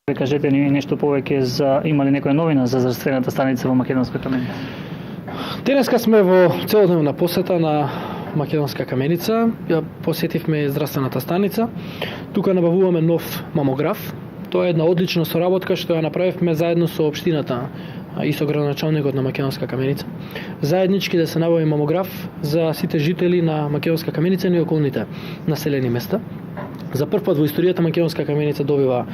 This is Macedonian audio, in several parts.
Кажете ни нешто повеќе за има ли некоја новина за здравствената станица во Македонска Каменица? Денеска сме во целодневна посета на Македонска Каменица. Ја посетивме здравствената станица. Тука набавуваме нов мамограф. Тоа е една одлична соработка што ја направивме заедно со општината и со градоначалникот на Македонска Каменица. Заеднички да се набави мамограф за сите жители на Македонска Каменица и околните населени места. За прв пат во историјата Македонска Каменица добива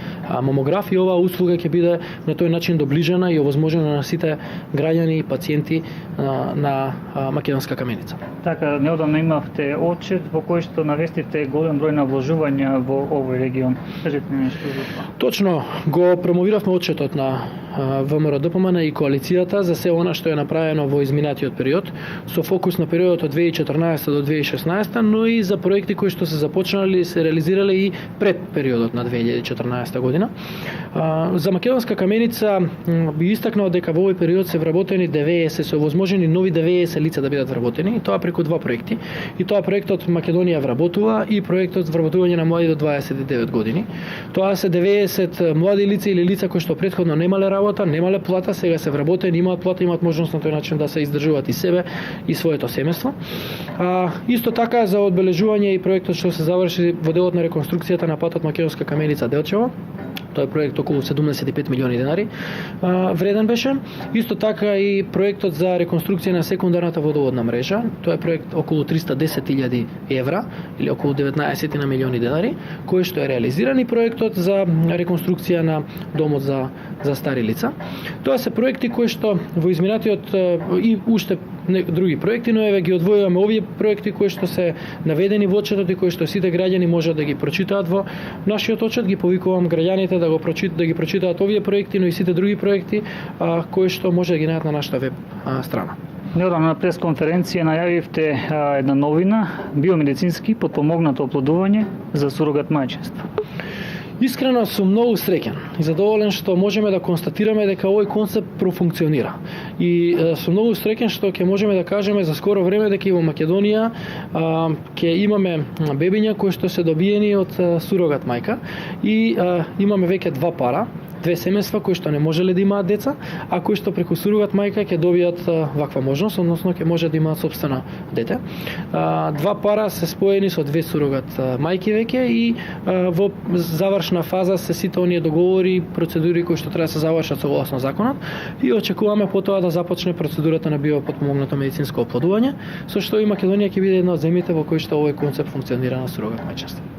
мамограф и оваа услуга ќе биде на тој начин доближена и овозможена на сите граѓани и пациенти на Македонска Каменица. Така, неодамна имавте отчет во кој што навестите голем број на вложувања во овој регион. Кажете ни нешто за тоа. Точно, го промовиравме отчетот на ВМРО ДПМН и коалицијата за се она што е направено во изминатиот период, со фокус на периодот од 2014 до 2016, но и за проекти кои што се започнали и се реализирале и пред периодот на 2014 година. За Македонска Каменица би истакнал дека во овој период се вработени 90, се овозможени нови 90 лица да бидат вработени, и тоа преку два проекти. И тоа проектот Македонија вработува и проектот вработување на млади до 29 години. Тоа се 90 млади лица или лица кои што претходно немале работа, немале плата, сега се вработени, имаат плата, имаат можност на тој начин да се издржуваат и себе и своето семејство. Исто така за одбележување и проектот што се заврши во делот на реконструкцијата на патот Македонска Каменица Делчево. Тоа е проект околу 75 милиони денари вреден беше. Исто така и проектот за реконструкција на секундарната водоводна мрежа. Тоа е проект околу 310.000 евра или околу 19 на милиони денари, кој што е реализиран, и проектот за реконструкција на домот за стари лица. Тоа се проекти кои што во изминатиот и уште други проекти, но еве ги одвојуваме овие проекти кои што се наведени во отчетот и кои што сите граѓани можат да ги прочитаат во нашиот отчет. Ги повикувам граѓаните да ги прочитаат овие проекти, но и сите други проекти кои што може да ги најдат на нашата веб страна. Неодамна на пресконференција најавивте една новина, биомедицински потпомогнато оплодување за сурогат мајчинство. Искрено сум многу среќен и задоволен што можеме да констатираме дека овој концепт профункционира. И сум многу среќен што ќе можеме да кажеме за скоро време дека и во Македонија ќе имаме бебиња кои што се добиени од сурогат мајка и имаме веќе две семејства кои што не можеле да имаат деца, а кои што преку сурогат мајка ќе добијат ваква можност, односно ќе може да имаат сопствено дете. Два пара се споени со две сурогат мајки веќе и во завршна фаза се сите оние договори и процедури кои што треба да се завршат согласно законот и очекуваме потоа да започне процедурата на биопотпомогнато медицинско оплодување, со што и Македонија ќе биде една од земјите во кои што овој концепт функционира на сурогат мајчинство.